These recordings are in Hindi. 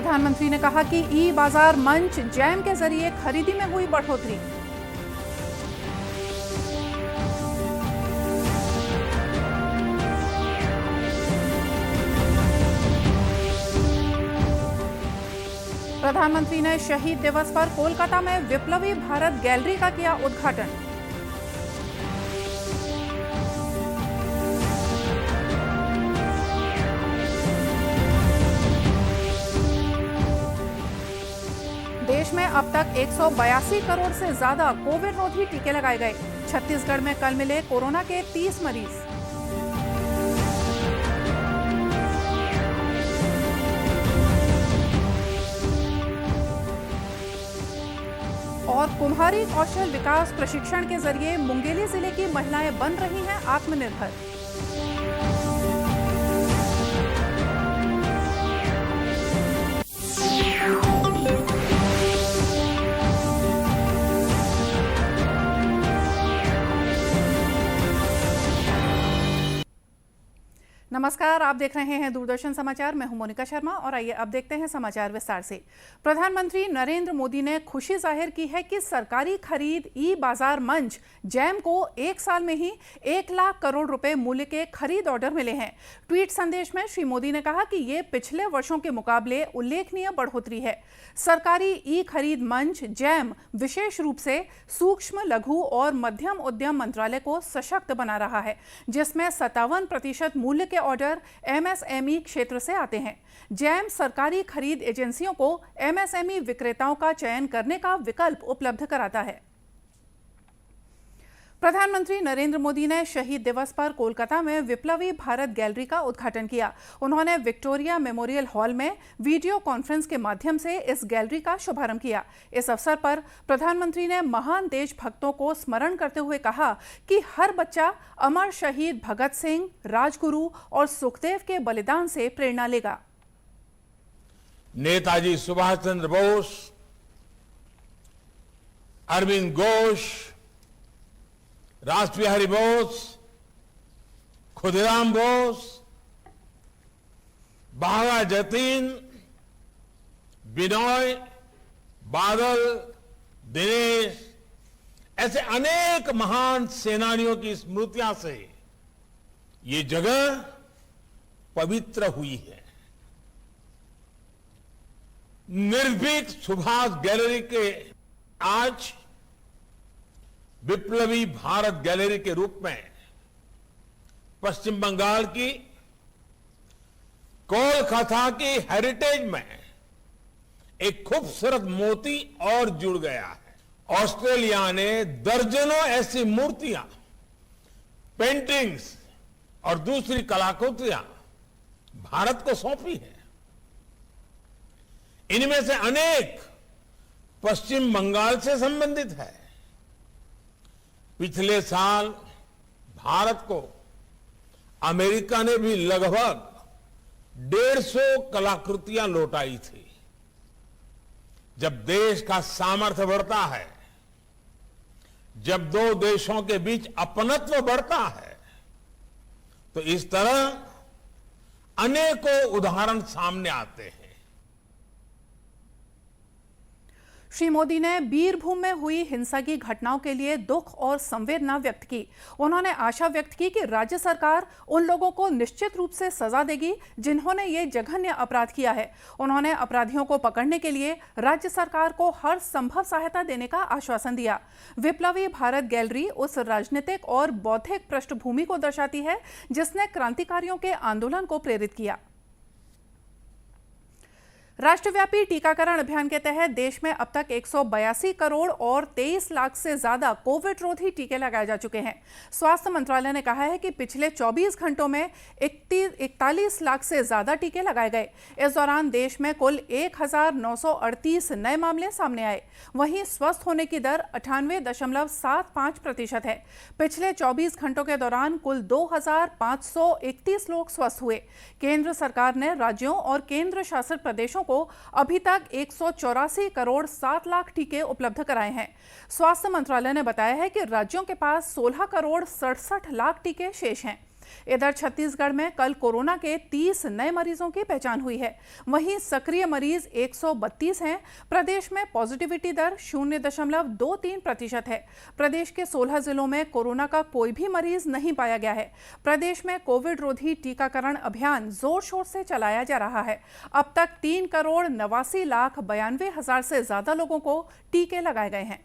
प्रधानमंत्री ने कहा कि ई बाजार मंच जैम के जरिए खरीदी में हुई बढ़ोतरी। प्रधानमंत्री ने शहीद दिवस पर कोलकाता में विप्लवी भारत गैलरी का किया उद्घाटन। देश में अब तक 182 करोड़ से ज्यादा कोविड रोधी टीके लगाए गए। छत्तीसगढ़ में कल मिले कोरोना के 30 मरीज। और कुम्हारी कौशल विकास प्रशिक्षण के जरिए मुंगेली जिले की महिलाएं बन रही हैं आत्मनिर्भर। नमस्कार, आप देख रहे हैं दूरदर्शन समाचार। मैं हूं मोनिका शर्मा और आइए अब देखते हैं समाचार विस्तार से। प्रधानमंत्री नरेंद्र मोदी ने खुशी जाहिर की है कि सरकारी खरीद ई बाजार मंच जैम को एक साल में ही 1 लाख करोड़ रुपए मूल्य के खरीद ऑर्डर मिले हैं। ट्वीट संदेश में श्री मोदी ने कहा कि ये पिछले वर्षों के मुकाबले उल्लेखनीय बढ़ोतरी है। सरकारी ई खरीद मंच जैम विशेष रूप से सूक्ष्म, लघु और मध्यम उद्यम मंत्रालय को सशक्त बना रहा है, जिसमें 57% मूल्य के ऑर्डर एमएसएमई क्षेत्र से आते हैं। जैम सरकारी खरीद एजेंसियों को एमएसएमई विक्रेताओं का चयन करने का विकल्प उपलब्ध कराता है। प्रधानमंत्री नरेंद्र मोदी ने शहीद दिवस पर कोलकाता में विप्लवी भारत गैलरी का उद्घाटन किया। उन्होंने विक्टोरिया मेमोरियल हॉल में वीडियो कॉन्फ्रेंस के माध्यम से इस गैलरी का शुभारंभ किया। इस अवसर पर प्रधानमंत्री ने महान देशभक्तों को स्मरण करते हुए कहा कि हर बच्चा अमर शहीद भगत सिंह, राजगुरु और सुखदेव के बलिदान से प्रेरणा लेगा। नेताजी सुभाष चंद्र बोस, अरविंद घोष, राष्ट्रबिहारी बोस, खुदीराम बोस, बाघा जतीन, बिनोय, बादल, दिनेश, ऐसे अनेक महान सेनानियों की स्मृतियां से ये जगह पवित्र हुई है। निर्भीक सुभाष गैलरी के आज विप्लवी भारत गैलरी के रूप में पश्चिम बंगाल की कोलकाता की हेरिटेज में एक खूबसूरत मोती और जुड़ गया है। ऑस्ट्रेलिया ने दर्जनों ऐसी मूर्तियां, पेंटिंग्स और दूसरी कलाकृतियां भारत को सौंपी हैं। इनमें से अनेक पश्चिम बंगाल से संबंधित है। पिछले साल भारत को अमेरिका ने भी लगभग 150 कलाकृतियां लौटाई थी। जब देश का सामर्थ्य बढ़ता है, जब दो देशों के बीच अपनत्व बढ़ता है, तो इस तरह अनेकों उदाहरण सामने आते हैं। श्री मोदी ने बीरभूम में हुई हिंसा की घटनाओं के लिए दुख और संवेदना व्यक्त की। उन्होंने आशा व्यक्त की कि राज्य सरकार उन लोगों को निश्चित रूप से सजा देगी जिन्होंने ये जघन्य अपराध किया है। उन्होंने अपराधियों को पकड़ने के लिए राज्य सरकार को हर संभव सहायता देने का आश्वासन दिया। विप्लवी भारत गैलरी उस राजनीतिक और बौद्धिक पृष्ठभूमि को दर्शाती है जिसने क्रांतिकारियों के आंदोलन को प्रेरित किया। राष्ट्रव्यापी टीकाकरण अभियान के तहत देश में अब तक 182 करोड़ और 23 लाख से ज्यादा कोविड रोधी टीके लगाए जा चुके हैं। स्वास्थ्य मंत्रालय ने कहा है कि पिछले 24 घंटों में 41 लाख से ज्यादा टीके लगाए गए। इस दौरान देश में कुल 1938 नए मामले सामने आए। वहीं स्वस्थ होने की दर 98.75% है। पिछले 24 घंटों के दौरान कुल 2531 लोग स्वस्थ हुए। केंद्र सरकार ने राज्यों और केंद्र शासित प्रदेशों को अभी तक 184 करोड़ 7 लाख टीके उपलब्ध कराए हैं। स्वास्थ्य मंत्रालय ने बताया है कि राज्यों के पास 16 करोड़ 67 लाख टीके शेष हैं। इधर छत्तीसगढ़ में कल कोरोना के 30 नए मरीजों की पहचान हुई है। वहीं सक्रिय मरीज 132 हैं। प्रदेश में पॉजिटिविटी दर 0.23% है। प्रदेश के 16 जिलों में कोरोना का कोई भी मरीज नहीं पाया गया है। प्रदेश में कोविड रोधी टीकाकरण अभियान जोर शोर से चलाया जा रहा है। अब तक 3,89,92,000 से ज्यादा लोगों को टीके लगाए गए हैं।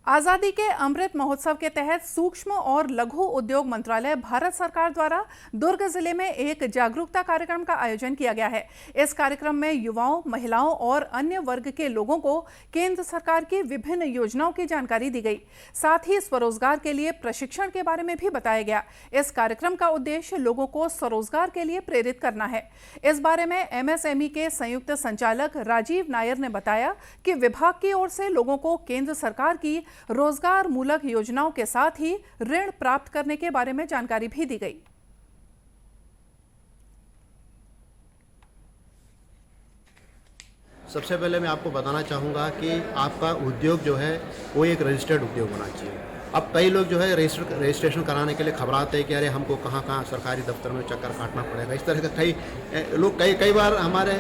आजादी के अमृत महोत्सव के तहत सूक्ष्म और लघु उद्योग मंत्रालय भारत सरकार द्वारा दुर्ग जिले में एक जागरूकता कार्यक्रम का आयोजन किया गया है। इस कार्यक्रम में युवाओं, महिलाओं और अन्य वर्ग के लोगों को केंद्र सरकार की विभिन्न योजनाओं की जानकारी दी गई। साथ ही स्वरोजगार के लिए प्रशिक्षण के बारे में भी बताया गया। इस कार्यक्रम का उद्देश्य लोगों को स्वरोजगार के लिए प्रेरित करना है। इस बारे में एमएसएमई के संयुक्त संचालक राजीव नायर ने बताया कि विभाग की ओर से लोगों को केंद्र सरकार की रोजगार मूलक योजनाओं के साथ ही ऋण प्राप्त करने के बारे में जानकारी भी दी गई। सबसे पहले मैं आपको बताना चाहूँगा कि आपका उद्योग जो है वो एक रजिस्टर्ड उद्योग होना चाहिए। अब कई लोग जो है रजिस्ट्रेशन कराने के लिए घबराते हैं कि अरे हमको कहाँ सरकारी दफ्तर में चक्कर काटना पड़ेगा। इस तरह का कई बार हमारे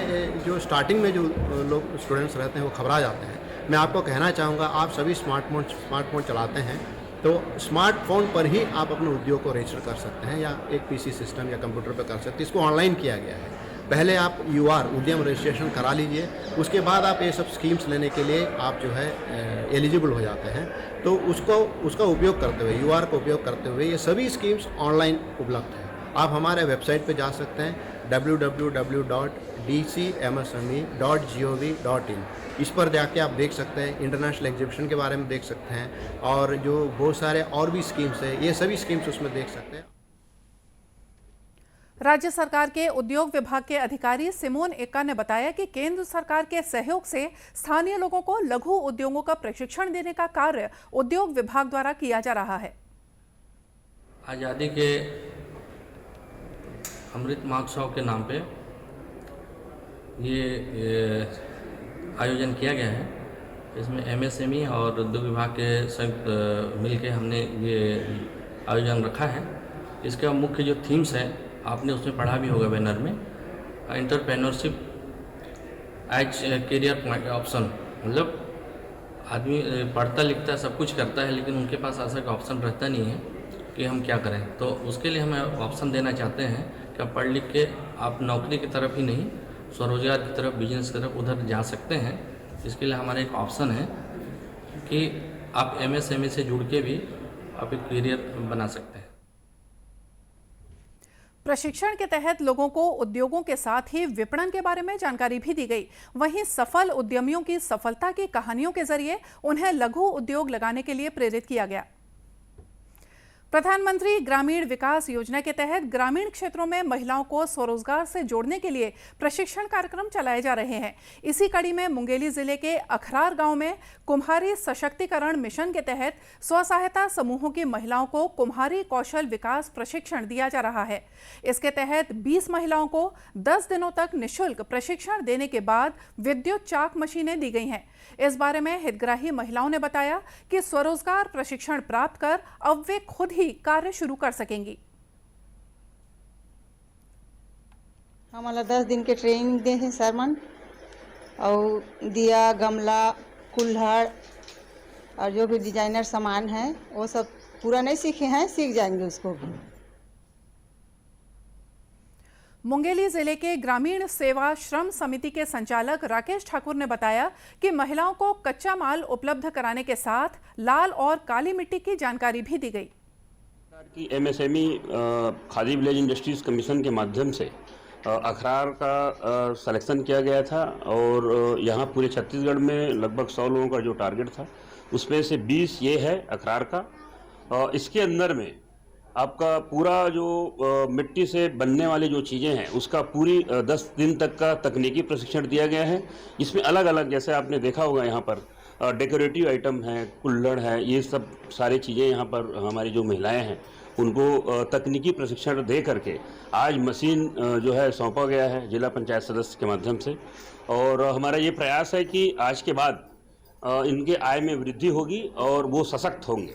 जो स्टार्टिंग में जो लोग स्टूडेंट्स रहते हैं वो घबरा जाते हैं। मैं आपको कहना चाहूँगा, आप सभी स्मार्टफोन चलाते हैं तो स्मार्टफोन पर ही आप अपने उद्योग को रजिस्टर कर सकते हैं या एक पीसी सिस्टम या कंप्यूटर पर कर सकते हैं। इसको ऑनलाइन किया गया है। पहले आप उद्यम रजिस्ट्रेशन करा लीजिए, उसके बाद आप ये सब स्कीम्स लेने के लिए आप जो है एलिजिबल हो जाते हैं। तो उसका उपयोग करते हुए का उपयोग करते हुए ये सभी स्कीम्स ऑनलाइन उपलब्ध हैं। आप हमारे वेबसाइट पे जा सकते हैं www.dcmsme.gov.in। इस पर जाके आप देख सकते हैं, इंटरनेशनल एग्जीबिशन के बारे में देख सकते हैं और जो बहुत सारे और भी स्कीम्स हैं, ये सभी स्कीम्स उसमें देख सकते हैं। राज्य सरकार के उद्योग विभाग के अधिकारी सिमोन एक्का ने बताया कि केंद्र सरकार के सहयोग से स्थानीय लोगों को लघु उद्योगों का प्रशिक्षण देने का कार्य उद्योग विभाग द्वारा किया जा रहा है। आज़ादी के अमृत महोत्सव के नाम पे ये आयोजन किया गया है। इसमें एमएसएमई और उद्योग विभाग के संयुक्त मिलके हमने ये आयोजन रखा है। इसका मुख्य जो थीम्स है आपने उसमें पढ़ा भी होगा बैनर में, एंटरप्रेन्योरशिप एज करियर ऑप्शन। मतलब आदमी पढ़ता लिखता सब कुछ करता है लेकिन उनके पास ऐसा का ऑप्शन रहता नहीं है कि हम क्या करें। तो उसके लिए हम ऑप्शन देना चाहते हैं कि आप पढ़ लिख के आप नौकरी की तरफ ही नहीं, स्वरोजगार की तरफ, बिजनेस की तरफ उधर जा सकते हैं। इसके लिए हमारा एक ऑप्शन है कि आप एमएसएमई से जुड़ के भी आप एक करियर बना सकते हैं। प्रशिक्षण के तहत लोगों को उद्योगों के साथ ही विपणन के बारे में जानकारी भी दी गई। वहीं सफल उद्यमियों की सफलता की कहानियों के जरिए उन्हें लघु उद्योग लगाने के लिए प्रेरित किया गया। प्रधानमंत्री ग्रामीण विकास योजना के तहत ग्रामीण क्षेत्रों में महिलाओं को स्वरोजगार से जोड़ने के लिए प्रशिक्षण कार्यक्रम चलाए जा रहे हैं। इसी कड़ी में मुंगेली जिले के अखरार गांव में कुम्हारी सशक्तिकरण मिशन के तहत स्व सहायता समूहों की महिलाओं को कुम्हारी कौशल विकास प्रशिक्षण दिया जा रहा है। इसके तहत 20 महिलाओं को 10 दिनों तक निःशुल्क प्रशिक्षण देने के बाद विद्युत चाक मशीनें दी गई हैं। इस बारे में हितग्राही महिलाओं ने बताया कि स्वरोजगार प्रशिक्षण प्राप्त कर अब वे खुद ही कार्य शुरू कर सकेंगी। हमारा 10 दिन के ट्रेनिंग दे हैं सरमन, और दिया, गमला, कुल्हड़ और जो भी डिजाइनर सामान है वो सब पूरा नहीं सीखे हैं, सीख जाएंगे उसको भी। मुंगेली जिले के ग्रामीण सेवा श्रम समिति के संचालक राकेश ठाकुर ने बताया कि महिलाओं को कच्चा माल उपलब्ध कराने के साथ लाल और काली मिट्टी की जानकारी भी दी गई। की MSME khadi village industries commission के माध्यम से अखरार का सिलेक्शन किया गया था और यहाँ पूरे छत्तीसगढ़ में लगभग 100 लोगों का जो टारगेट था उसमें से 20 ये है अखरार का। इसके अंदर में आपका पूरा जो मिट्टी से बनने वाली जो चीज़ें हैं उसका पूरी 10 दिन तक का तकनीकी प्रशिक्षण दिया गया है। इसमें अलग अलग, जैसे आपने देखा होगा यहाँ पर डेकोरेटिव आइटम है, कुल्हड़ है, ये सब सारी चीज़ें यहाँ पर हमारी जो महिलाएं हैं उनको तकनीकी प्रशिक्षण दे करके आज मशीन जो है सौंपा गया है जिला पंचायत सदस्य के माध्यम से। और हमारा ये प्रयास है कि आज के बाद इनके आय में वृद्धि होगी और वो सशक्त होंगे।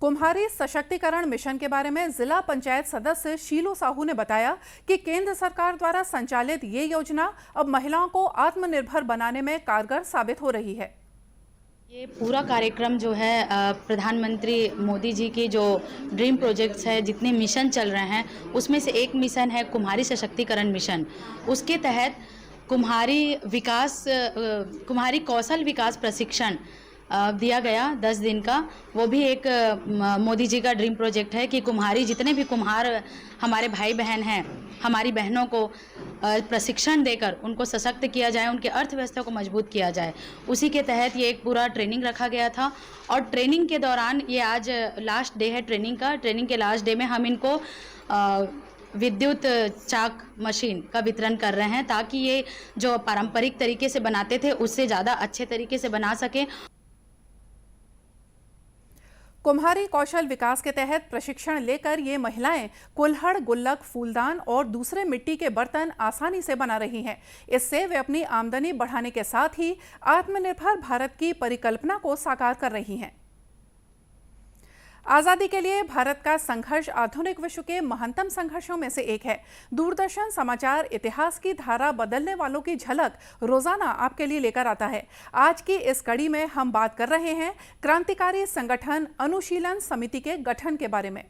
कुम्हारी सशक्तिकरण मिशन के बारे में जिला पंचायत सदस्य शीलू साहू ने बताया कि केंद्र सरकार द्वारा संचालित ये योजना अब महिलाओं को आत्मनिर्भर बनाने में कारगर साबित हो रही है। ये पूरा कार्यक्रम जो है प्रधानमंत्री मोदी जी की जो ड्रीम प्रोजेक्ट्स है, जितने मिशन चल रहे हैं, उसमें से एक मिशन है कुम्हारी सशक्तिकरण मिशन। उसके तहत कुम्हारी कौशल विकास प्रशिक्षण दिया गया 10 दिन का। वो भी एक मोदी जी का ड्रीम प्रोजेक्ट है कि कुम्हारी जितने भी कुम्हार हमारे भाई बहन हैं, हमारी बहनों को प्रशिक्षण देकर उनको सशक्त किया जाए, उनके अर्थव्यवस्था को मजबूत किया जाए। उसी के तहत ये एक पूरा ट्रेनिंग रखा गया था और ट्रेनिंग के दौरान ये आज लास्ट डे है ट्रेनिंग का। ट्रेनिंग के लास्ट डे में हम इनको विद्युत चाक मशीन का वितरण कर रहे हैं ताकि ये जो पारंपरिक तरीके से बनाते थे उससे ज़्यादा अच्छे तरीके से बना सकें। कुम्हारी कौशल विकास के तहत प्रशिक्षण लेकर ये महिलाएं कुल्हड़, गुल्लक, फूलदान और दूसरे मिट्टी के बर्तन आसानी से बना रही हैं। इससे वे अपनी आमदनी बढ़ाने के साथ ही आत्मनिर्भर भारत की परिकल्पना को साकार कर रही हैं। आजादी के लिए भारत का संघर्ष आधुनिक विश्व के महानतम संघर्षों में से एक है। दूरदर्शन समाचार इतिहास की धारा बदलने वालों की झलक रोजाना आपके लिए लेकर आता है। आज की इस कड़ी में हम बात कर रहे हैं क्रांतिकारी संगठन अनुशीलन समिति के गठन के बारे में।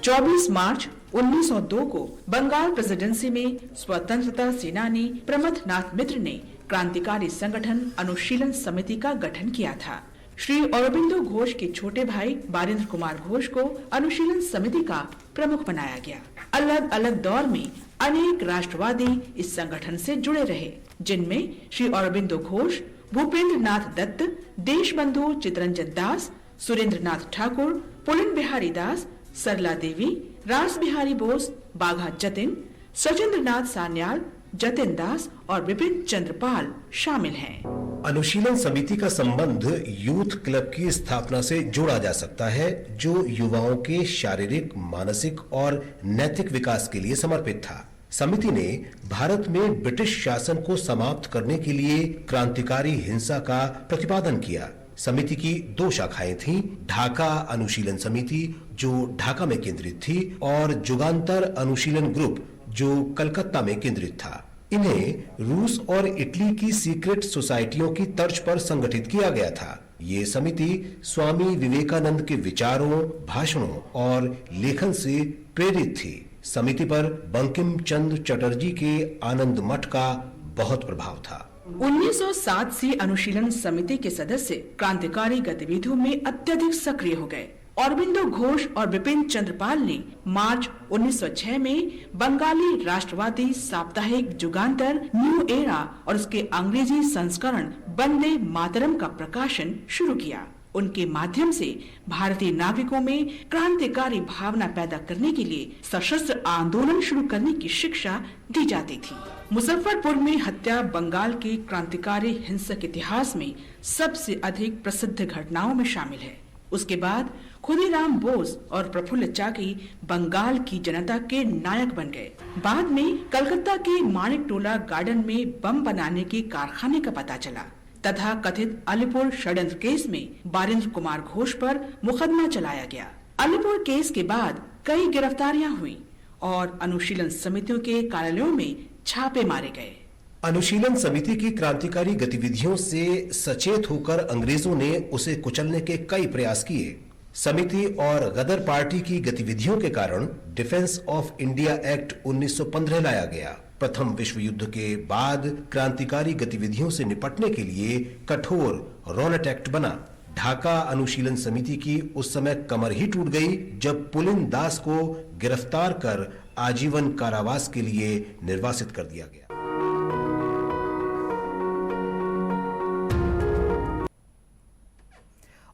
24 मार्च 1902 को बंगाल प्रेसिडेंसी में स्वतंत्रता सेनानी प्रमथनाथ मित्र ने क्रांतिकारी संगठन अनुशीलन समिति का गठन किया था। श्री अरबिंदो घोष के छोटे भाई बारेंद्र कुमार घोष को अनुशीलन समिति का प्रमुख बनाया गया। अलग अलग दौर में अनेक राष्ट्रवादी इस संगठन से जुड़े रहे, जिनमें श्री अरबिंदो घोष, भूपेंद्र नाथ दत्त, देशबंधु चितरंजन दास, सुरेंद्र नाथ ठाकुर, पुलिन बिहारी दास, सरला देवी, रास बिहारी बोस, बाघा जतिन, सचिंद्र नाथ सान्याल, जतिन दास और विपिन चंद्र पाल शामिल हैं। अनुशीलन समिति का संबंध यूथ क्लब की स्थापना से जोड़ा जा सकता है, जो युवाओं के शारीरिक, मानसिक और नैतिक विकास के लिए समर्पित था। समिति ने भारत में ब्रिटिश शासन को समाप्त करने के लिए क्रांतिकारी हिंसा का प्रतिपादन किया। समिति की 2 शाखाएं थीं, ढाका अनुशीलन समिति जो ढाका में केंद्रित थी और जुगांतर अनुशीलन ग्रुप जो कलकत्ता में केंद्रित था। इन्हें रूस और इटली की सीक्रेट सोसाइटियों की तर्ज पर संगठित किया गया था। ये समिति स्वामी विवेकानंद के विचारों, भाषणों और लेखन से प्रेरित थी। समिति पर बंकिम चंद्र चटर्जी के आनंद मठ का बहुत प्रभाव था। 1907 से अनुशीलन समिति के सदस्य क्रांतिकारी गतिविधियों में अत्यधिक सक्रिय हो गए। अरबिंदो घोष और विपिन चंद्र पाल ने मार्च 1906 में बंगाली राष्ट्रवादी साप्ताहिक जुगांतर न्यू एरा और उसके अंग्रेजी संस्करण वंदे मातरम का प्रकाशन शुरू किया। उनके माध्यम से भारतीय नागरिकों में क्रांतिकारी भावना पैदा करने के लिए सशस्त्र आंदोलन शुरू करने की शिक्षा दी जाती थी। मुजफ्फरपुर में हत्या बंगाल के क्रांतिकारी हिंसक इतिहास में सबसे अधिक प्रसिद्ध घटनाओं में शामिल है। उसके बाद खुदीराम बोस और प्रफुल्ल चाकी बंगाल की जनता के नायक बन गए। बाद में कलकत्ता के मानिक टोला गार्डन में बम बनाने के कारखाने का पता चला तथा कथित अलीपुर षड्यंत्र केस में बारेंद्र कुमार घोष पर मुकदमा चलाया गया। अलीपुर केस के बाद कई गिरफ्तारियां हुई और अनुशीलन समितियों के कार्यालयों में छापे मारे गए। अनुशीलन समिति की क्रांतिकारी गतिविधियों से सचेत होकर अंग्रेजों ने उसे कुचलने के कई प्रयास किए। समिति और गदर पार्टी की गतिविधियों के कारण डिफेंस ऑफ इंडिया एक्ट 1915 लाया गया। प्रथम विश्व युद्ध के बाद क्रांतिकारी गतिविधियों से निपटने के लिए कठोर रॉलेट एक्ट बना। ढाका अनुशीलन समिति की उस समय कमर ही टूट गई जब पुलिन दास को गिरफ्तार कर आजीवन कारावास के लिए निर्वासित कर दिया गया।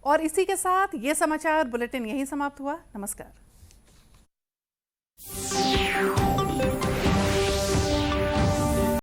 और इसी के साथ ये समाचार बुलेटिन यहीं समाप्त हुआ। नमस्कार।